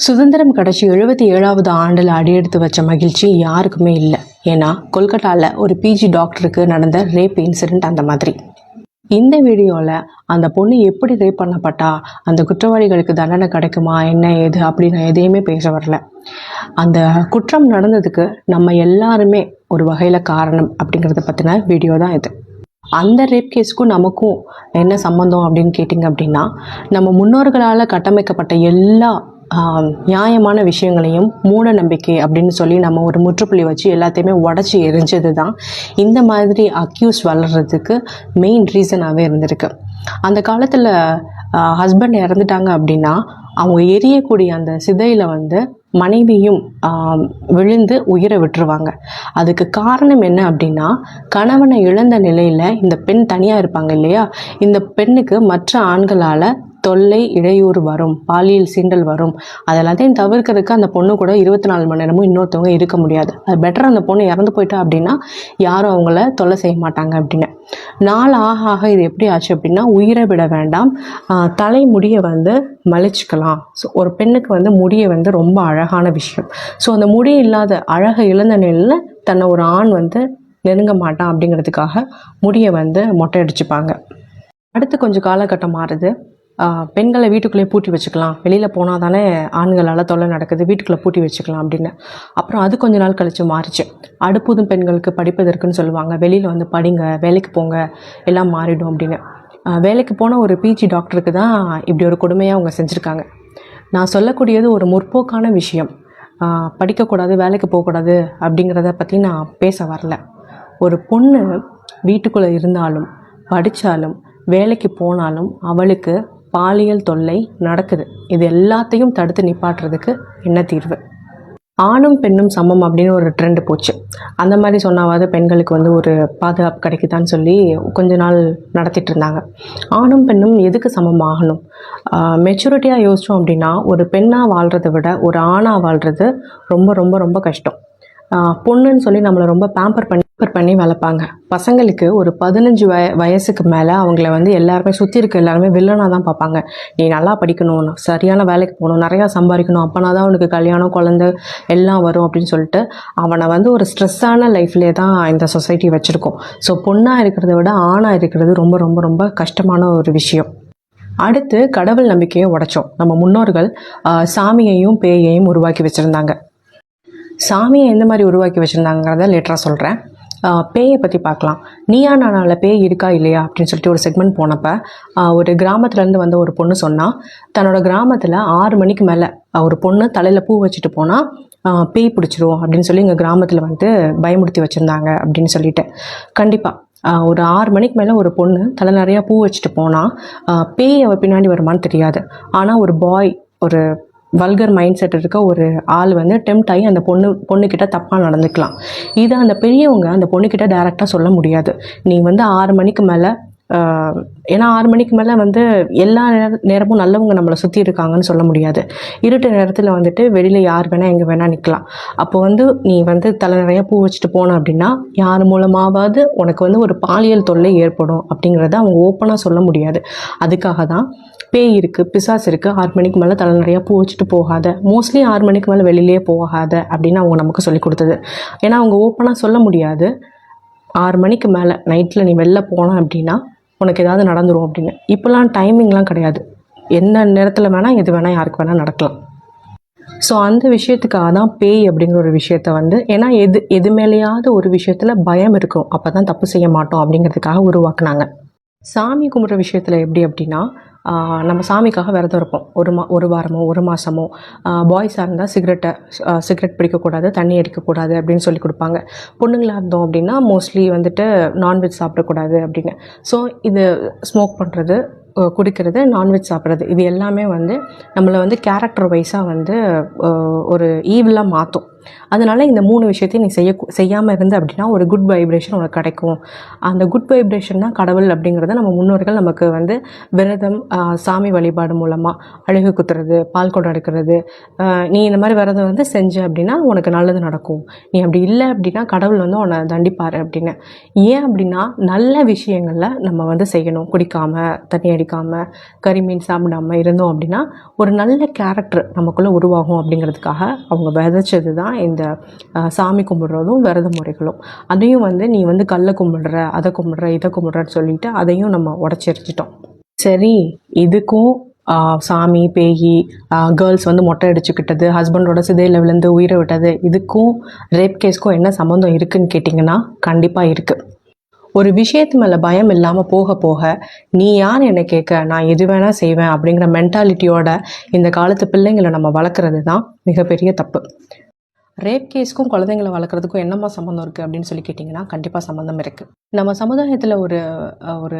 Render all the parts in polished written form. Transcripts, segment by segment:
சுதந்திரம் கிடைச்சி 77வது ஆண்டில் அடியெடுத்து வச்ச மகிழ்ச்சி யாருக்குமே இல்லை. ஏன்னா கொல்கட்டாவில் ஒரு பிஜி டாக்டருக்கு நடந்த ரேப் இன்சிடெண்ட் அந்த மாதிரி. இந்த வீடியோவில் அந்த பொண்ணு எப்படி ரேப் பண்ணப்பட்டா, அந்த குற்றவாளிகளுக்கு தண்டனை கிடைக்குமா, என்ன ஏது அப்படி நான் எதையுமே பேச வரல. அந்த குற்றம் நடந்ததுக்கு நம்ம எல்லாருமே ஒரு வகையில் காரணம் அப்படிங்கிறத பற்றின வீடியோ தான் இது. அந்த ரேப் கேஸுக்கும் நமக்கும் என்ன சம்மந்தம் அப்படின்னு கேட்டிங்க அப்படின்னா, நம்ம முன்னோர்களால் கட்டமைக்கப்பட்ட எல்லா நியாயமான விஷயங்களையும் மூட நம்பிக்கை அப்படின்னு சொல்லி நம்ம ஒரு முற்றுப்புள்ளி வச்சு எல்லாத்தையுமே உடச்சி எரிஞ்சது தான் இந்த மாதிரி அக்யூஸ் வளர்கிறதுக்கு மெயின் ரீசனாகவே இருந்திருக்கு. அந்த காலத்தில் ஹஸ்பண்ட் இறந்துட்டாங்க அப்படின்னா அவங்க எரியக்கூடிய அந்த சிதையில் மனைவியும் விழுந்து உயிரை விட்டுருவாங்க. அதுக்கு காரணம் என்ன அப்படின்னா, கணவனை இழந்த நிலையில் இந்த பெண் தனியாக இருப்பாங்க இல்லையா, இந்த பெண்ணுக்கு மற்ற ஆண்களால் தொல்லை இடையூறு வரும், பாலியல் சீண்டல் வரும். அதெல்லாத்தையும் தவிர்க்கிறதுக்கு அந்த பொண்ணு கூட 24 மணி நேரமும் இன்னொருத்தவங்க இருக்க முடியாது. அது பெட்டர் அந்த பொண்ணு இறந்து போயிட்டா அப்படின்னா யாரும் அவங்கள தொல்லை செய்ய மாட்டாங்க அப்படின்னு. நாள் ஆக ஆக இது எப்படி ஆச்சு அப்படின்னா, உயிரை விட வேண்டாம், தலைமுடியை மலிச்சுக்கலாம். ஸோ ஒரு பெண்ணுக்கு முடியை ரொம்ப அழகான விஷயம். ஸோ அந்த முடி இல்லாத அழகை இழந்த நிலையில் தன்னை ஒரு ஆண் நெருங்க மாட்டான் அப்படிங்கிறதுக்காக முடியை மொட்டை அடிச்சுப்பாங்க. அடுத்து கொஞ்சம் காலகட்டம் மாறுது. பெண்களை வீட்டுக்குள்ளேயே பூட்டி வச்சுக்கலாம், வெளியில் போனால் தானே ஆண்களால் தொல்லை நடக்குது, வீட்டுக்குள்ளே பூட்டி வச்சுக்கலாம் அப்படின்னு. அப்புறம் அது கொஞ்ச நாள் கழித்து மாறிச்சு. அடுப்பதும் பெண்களுக்கு படிப்பதற்குன்னு சொல்லுவாங்க, வெளியில் படிங்க, வேலைக்கு போங்க, எல்லாம் மாறிடும் அப்படின்னு. வேலைக்கு போன ஒரு பிஜி டாக்டருக்கு தான் இப்படி ஒரு கொடுமையாக அவங்க செஞ்சுருக்காங்க. நான் சொல்லக்கூடியது ஒரு முற்போக்கான விஷயம். படிக்கக்கூடாது, வேலைக்கு போகக்கூடாது அப்படிங்கிறத பற்றி நான் பேச வரல. ஒரு பொண்ணு வீட்டுக்குள்ளே இருந்தாலும் படித்தாலும் வேலைக்கு போனாலும் அவளுக்கு பாலியல் தொல்லை நடக்குது. இது எல்லாத்தையும் தடுத்து நிப்பாட்டுறதுக்கு என்ன தீர்வு? ஆணும் பெண்ணும் சமம் அப்படின்னு ஒரு ட்ரெண்ட் போச்சு. அந்த மாதிரி சொன்னாவது பெண்களுக்கு ஒரு பாதுகாப்பு கிடைக்குதான்னு சொல்லி கொஞ்ச நாள் நடத்திட்டு இருந்தாங்க. ஆணும் பெண்ணும் எதுக்கு சமம் ஆகணும்? மெச்சூரிட்டியாக யோசித்தோம் அப்படின்னா, ஒரு பெண்ணாக வாழ்கிறத விட ஒரு ஆணாக வாழ்கிறது ரொம்ப ரொம்ப ரொம்ப கஷ்டம். பொண்ணுன்னு சொல்லி நம்மளை ரொம்ப பேம்பர் பண்ணி வளர்ப்பாங்க. பசங்களுக்கு ஒரு 15 வயசுக்கு மேலே அவங்கள எல்லாருமே சுற்றி இருக்க எல்லாருமே வில்லனாக தான் பார்ப்பாங்க. நீ நல்லா படிக்கணும், சரியான வேலைக்கு போகணும், நிறையா சம்பாதிக்கணும், அப்போனா தான் அவனுக்கு கல்யாணம் குழந்தை எல்லாம் வரும் அப்படின்னு சொல்லிட்டு அவனை ஒரு ஸ்ட்ரெஸ்ஸான லைஃப்லேயே தான் இந்த சொசைட்டி வச்சுருக்கோம். ஸோ பொண்ணாக இருக்கிறத விட ஆணாக இருக்கிறது ரொம்ப ரொம்ப ரொம்ப கஷ்டமான ஒரு விஷயம். அடுத்து கடவுள் நம்பிக்கையை உடைச்சோம். நம்ம முன்னோர்கள் சாமியையும் பேயையும் உருவாக்கி வச்சுருந்தாங்க. சாமியை எந்த மாதிரி உருவாக்கி வச்சுருந்தாங்கிறத லேட்டராக சொல்கிறேன். பேயை பற்றி பார்க்கலாம். நீயா நானால பேய் இருக்கா இல்லையா அப்படின்னு சொல்லிட்டு ஒரு செக்மெண்ட் போனப்போ ஒரு கிராமத்துலேருந்து வந்த ஒரு பொண்ணு சொன்னால், தன்னோட கிராமத்தில் 6 மணிக்கு மேலே ஒரு பொண்ணு தலையில் பூ வச்சுட்டு போனால் பேய் பிடிச்சிரும் அப்படின்னு சொல்லி எங்கள் கிராமத்தில் பயமுறுத்தி வச்சுருந்தாங்க அப்படின்னு சொல்லிட்டு. கண்டிப்பாக ஒரு 6 மணிக்கு மேலே ஒரு பொண்ணு தலை நிறையா பூ வச்சுட்டு போனால் பேய் அவள் பின்னாடி வருமானு தெரியாது. ஆனால் ஒரு பாய், ஒரு வல்கர் மைண்ட் செட் இருக்க ஒரு ஆள் டெம்ப்ட் ஆகி அந்த பொண்ணுக்கிட்ட தப்பாக நடந்துக்கலாம். இதை அந்த பெரியவங்க அந்த பொண்ணுக்கிட்ட டைரெக்டாக சொல்ல முடியாது. நீ 6 மணிக்கு மேலே, ஏன்னா 6 மணிக்கு மேலே எல்லா நேரமும் நல்லவங்க நம்மளை சுற்றி இருக்காங்கன்னு சொல்ல முடியாது. இருட்டு நேரத்தில் வெளியில் யார் வேணால் எங்கே வேணால் நிற்கலாம். அப்போ நீ தலை நிறையா பூ வச்சுட்டு போன அப்படின்னா யார் மூலமாவது உனக்கு ஒரு பாலியல் தொல்லை ஏற்படும் அப்படிங்கிறத அவங்க ஓப்பனாக சொல்ல முடியாது. அதுக்காக தான் பேய் இருக்குது, பிசாஸ் இருக்குது, 6 மணிக்கு மேலே தலை நிறையா பூ வச்சுட்டு போகாத, மோஸ்ட்லி 6 மணிக்கு மேலே வெளியிலே போகாத அப்படின்னு அவங்க நமக்கு சொல்லி கொடுத்தது. ஏன்னா அவங்க ஓப்பனாக சொல்ல முடியாது, 6 மணிக்கு மேலே நைட்டில் நீ வெளில போன அப்படின்னா உனக்கு ஏதாவது நடந்துடும் அப்படின்னு. இப்போலாம் டைமிங்லாம் கிடையாது, என்ன நேரத்தில் வேணால் எது வேணால் யாருக்கு வேணால் நடக்கலாம். ஸோ அந்த விஷயத்துக்காக தான் பேய் அப்படிங்கிற ஒரு விஷயத்த ஏன்னா எது மேலேயாவது ஒரு விஷயத்தில் பயம் இருக்கும், அப்போ தான் தப்பு செய்ய மாட்டோம் அப்படிங்கிறதுக்காக உருவாக்குனாங்க. சாமி கும்பிட்ற விஷயத்தில் எப்படி அப்படின்னா, நம்ம சாமிக்காக விரதம் இருப்போம். ஒரு வாரமோ ஒரு மாதமோ. பாய்ஸாக இருந்தால் சிகரெட் பிடிக்கக்கூடாது, தண்ணி அடிக்கக்கூடாது அப்படின்னு சொல்லி கொடுப்பாங்க. பொண்ணுங்களாக இருந்தோம் அப்படின்னா மோஸ்ட்லி நான்வெஜ் சாப்பிடக்கூடாது அப்படின்னு. ஸோ இது ஸ்மோக் பண்ணுறது, குடிக்கிறது, நான்வெஜ் சாப்பிட்றது, இது எல்லாமே நம்மளை கேரக்டர் வைஸாக ஒரு ஈவிலாக மாற்றும். அதனால் இந்த 3 விஷயத்தையும் நீ செய்யாமல் இருந்த அப்படின்னா ஒரு குட் வைப்ரேஷன் உனக்கு கிடைக்கும். அந்த குட் வைப்ரேஷன் தான் கடவுள் அப்படிங்கிறத நம்ம முன்னோர்கள் நமக்கு வந்து விரதம், சாமி வழிபாடு மூலமாக அழுகு குத்துறது, பால் குடம் எடுக்கிறது, நீ இந்த மாதிரி விரதம் வந்து செஞ்ச அப்படின்னா உனக்கு நல்லது நடக்கும், நீ அப்படி இல்லை அப்படின்னா கடவுள் வந்து உன்னை தண்டிப்பார் அப்படின்னு. ஏன் அப்படின்னா நல்ல விஷயங்களில் நம்ம வந்து செய்யணும். குடிக்காமல், தண்ணி அடிக்காமல், கறிமீன் சாப்பிடாமல் இருந்தோம் அப்படின்னா ஒரு நல்ல கேரக்டர் நமக்குள்ளே உருவாகும் அப்படிங்கிறதுக்காக அவங்க விதைச்சது தான் இந்த சாமி கும்பிட்றதும் விரத முறைகளும். அதையும் வந்து நீ வந்து கல்லை கும்பிடுற, அதை கும்பிடுற, இதை கும்பிடுறன்னு சொல்லிட்டு அதையும் நம்ம உடச்செரிச்சிட்டோம். சரி, இதுக்கும் சாமி, பேய், கேர்ள்ஸ் வந்து மொட்டை அடிச்சுக்கிட்டது, ஹஸ்பண்டோட சிதையில் விழுந்து உயிரை விட்டது, இதுக்கும் ரேப் கேஸ்க்கும் என்ன சம்மந்தம் இருக்குதுன்னு கேட்டிங்கன்னா கண்டிப்பாக இருக்குது. ஒரு விஷயத்து மேலே பயம் இல்லாமல் போக போக நீ யார் என்னை கேட்க, நான் எது வேணால் செய்வேன் அப்படிங்கிற மென்டாலிட்டியோட இந்த காலத்து பிள்ளைங்களை நம்ம வளர்க்குறது தான் மிகப்பெரிய தப்பு. ரேப் கேஸ்க்கும் குழந்தைங்களை வளர்க்குறதுக்கும் என்னம்மா சம்மந்தம் இருக்குது அப்படின்னு சொல்லி கேட்டிங்கன்னா கண்டிப்பாக சம்மந்தம் இருக்குது. நம்ம சமுதாயத்தில் ஒரு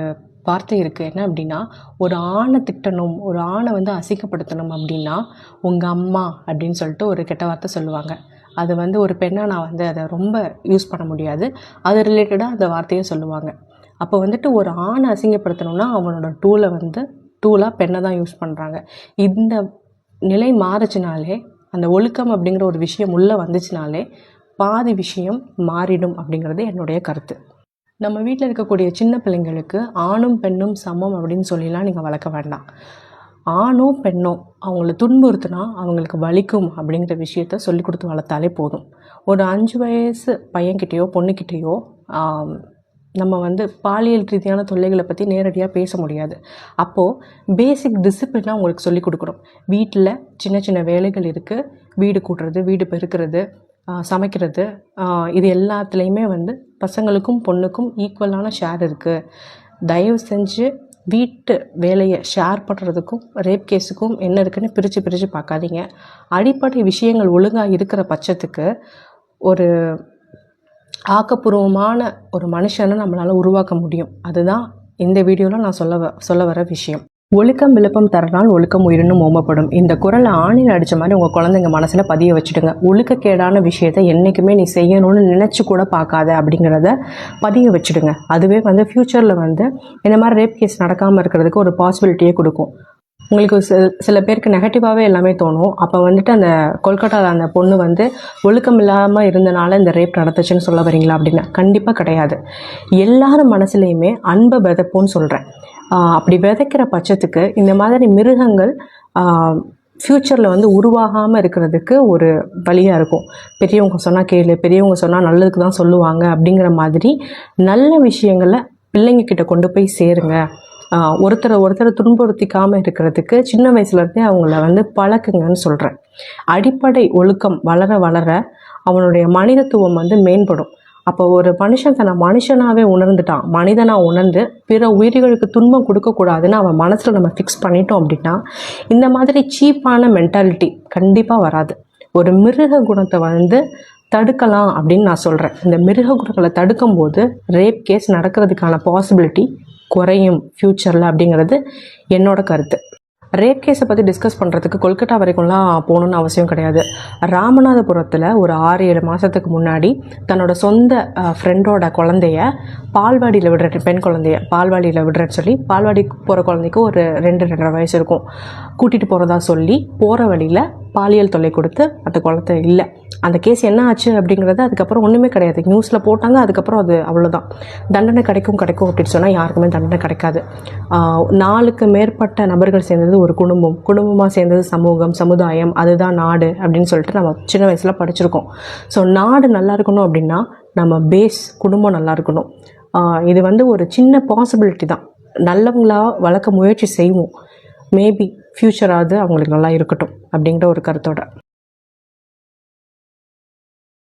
வார்த்தை இருக்குது. என்ன அப்படின்னா, ஒரு ஆணை திட்டணும், ஒரு ஆணை வந்து அசிங்கப்படுத்தணும் அப்படின்னா உங்கள் அம்மா அப்படின்னு சொல்லிட்டு ஒரு கெட்ட வார்த்தை சொல்லுவாங்க. அது வந்து ஒரு பெண்ணாக நான் வந்து அதை ரொம்ப யூஸ் பண்ண முடியாது. அது ரிலேட்டடாக அந்த வார்த்தையை சொல்லுவாங்க. அப்போ வந்துட்டு ஒரு ஆணை அசிங்கப்படுத்தணும்னா அவனோட டூலாக பெண்ணை தான் யூஸ் பண்ணுறாங்க. இந்த நிலை மாறுச்சுனாலே, அந்த ஒழுக்கம் அப்படிங்கிற ஒரு விஷயம் உள்ளே வந்துச்சுனாலே பாதி விஷயம் மாறிடும் அப்படிங்கிறது என்னுடைய கருத்து. நம்ம வீட்டில் இருக்கக்கூடிய சின்ன பிள்ளைங்களுக்கு ஆணும் பெண்ணும் சமம் அப்படின்னு சொல்லிலாம் நீங்கள் வளர்க்க வேண்டாம். ஆணோ பெண்ணோ அவங்கள துன்புறுத்துனா அவங்களுக்கு வலிக்கும் அப்படிங்கிற விஷயத்த சொல்லி கொடுத்து வளர்த்தாலே போதும். ஒரு 5 வயசு பையன்கிட்டேயோ பொண்ணுக்கிட்டேயோ நம்ம வந்து பாலியல் ரீதியான தொல்லைகளை பற்றி நேரடியாக பேச முடியாது. அப்போது பேசிக் டிசிப்ளினாக அவங்களுக்கு சொல்லி கொடுக்கணும். வீட்டில் சின்ன சின்ன வேலைகள் இருக்குது, வீடு கூட்டுறது, வீடு பெருக்கிறது, சமைக்கிறது, இது எல்லாத்துலேயுமே வந்து பசங்களுக்கும் பொண்ணுக்கும் ஈக்குவலான ஷேர் இருக்குது. தயவு செஞ்சு வீட்டு வேலையை ஷேர் பண்ணுறதுக்கும் ரேப் கேஸுக்கும் என்ன இருக்குன்னு பிரித்து பார்க்காதீங்க. அடிப்படை விஷயங்கள் ஒழுங்காக இருக்கிற பட்சத்துக்கு ஒரு ஆக்கப்பூர்வமான ஒரு மனுஷனை நம்மளால் உருவாக்க முடியும். அதுதான் இந்த வீடியோவில் நான் சொல்ல வர விஷயம். ஒழுக்கம் விழுப்பம் தரனால் ஒழுக்கம் உயிரினும் ஓமப்படும். இந்த குரலை ஆணில் அடித்த மாதிரி உங்கள் குழந்தைங்க மனசில் பதிய வச்சுடுங்க. ஒழுக்கக்கேடான விஷயத்தை என்றைக்குமே நீ செய்யணும்னு நினச்சி கூட பார்க்காத அப்படிங்கிறத பதிய வச்சுடுங்க. அதுவே வந்து ஃப்யூச்சரில் வந்து இந்த மாதிரி ரேப் கேஸ் நடக்காமல் இருக்கிறதுக்கு ஒரு பாசிபிலிட்டியே கொடுக்கும். உங்களுக்கு சில பேருக்கு நெகட்டிவாகவே எல்லாமே தோணும். அப்போ வந்துட்டு அந்த கொல்கட்டாவில் அந்த பொண்ணு வந்து ஒழுக்கம் இல்லாமல் இருந்தனால இந்த ரேப் நடந்துச்சுன்னு சொல்ல வரீங்களா அப்படின்னா கண்டிப்பாக கிடையாது. எல்லாரும் மனசுலையுமே அன்பை விதைப்போன்னு சொல்கிறேன். அப்படி விதைக்கிற பட்சத்துக்கு இந்த மாதிரி மிருகங்கள் ஃப்யூச்சரில் வந்து உருவாகாமல் இருக்கிறதுக்கு ஒரு வழியாக இருக்கும். பெரியவங்க சொன்னால் கேளு, பெரியவங்க சொன்னால் நல்லதுக்கு தான் சொல்லுவாங்க அப்படிங்கிற மாதிரி நல்ல விஷயங்களை பிள்ளைங்கக்கிட்ட கொண்டு போய் சேருங்க. ஒருத்தரை துன்புறுத்திக்காமல் இருக்கிறதுக்கு சின்ன வயசுலேருந்தே அவங்கள வந்து பழக்குங்கன்னு சொல்கிறேன். அடிப்படை ஒழுக்கம் வளர வளர அவனுடைய மனிதத்துவம் வந்து மேம்படும். அப்போ ஒரு மனுஷன் தன்னை மனுஷனாகவே உணர்ந்துட்டான், மனிதனாக உணர்ந்து பிற உயிர்களுக்கு துன்பம் கொடுக்கக்கூடாதுன்னு அவன் மனசில் நம்ம ஃபிக்ஸ் பண்ணிட்டோம் அப்படின்னா இந்த மாதிரி சீப்பான மென்டாலிட்டி கண்டிப்பாக வராது. ஒரு மிருக குணத்தை வந்து தடுக்கலாம் அப்படின்னு நான் சொல்கிறேன். இந்த மிருக குணங்களை தடுக்கும்போது ரேப் கேஸ் நடக்கிறதுக்கான பாசிபிலிட்டி குறையும் ஃப்யூச்சரில் அப்படிங்கிறது என்னோட கருத்து. ரேப் கேஸை பற்றி டிஸ்கஸ் பண்ணுறதுக்கு கொல்கட்டா வரைக்கும்லாம் போகணுன்னு அவசியம் கிடையாது. ராமநாதபுரத்தில் ஒரு 6-7 மாதத்துக்கு முன்னாடி தன்னோட சொந்த ஃப்ரெண்டோட குழந்தைய பால்வாடியில் விடுற பெண் குழந்தைய பால்வாடியில் விடுறேன்னு சொல்லி, பால்வாடிக்கு போகிற குழந்தைக்கு ஒரு 2-2.5 வயசு இருக்கும், கூட்டிகிட்டு போகிறதா சொல்லி போகிற வழியில் பாலியல் தொல்லை கொடுத்து அந்த குழந்தை இல்லை. அந்த கேஸ் என்ன ஆச்சு அப்படிங்கிறது அதுக்கப்புறம் ஒன்றுமே கிடையாது. நியூஸில் போட்டாங்க, அதுக்கப்புறம் அது அவ்வளோதான். தண்டனை கிடைக்கும் அப்படின்னு சொன்னால் யாருக்குமே தண்டனை கிடைக்காது. 4க்கு மேற்பட்ட நபர்கள் சேர்ந்தது ஒரு குடும்பமாக சேர்ந்தது சமுதாயம், அதுதான் நாடு அப்படின்னு சொல்லிட்டு நம்ம சின்ன வயசில் படிச்சிருக்கோம். ஸோ நாடு நல்லா இருக்கணும் அப்படின்னா நம்ம பேஸ் குடும்பம் நல்லா இருக்கணும். இது வந்து ஒரு சின்ன பாசிபிலிட்டி தான். நல்லவங்களா வளர்க்க முயற்சி செய்வோம். மேபி ஃப்யூச்சராவது அவங்களுக்கு நல்லா இருக்கட்டும் அப்படிங்கிற ஒரு கருத்தோட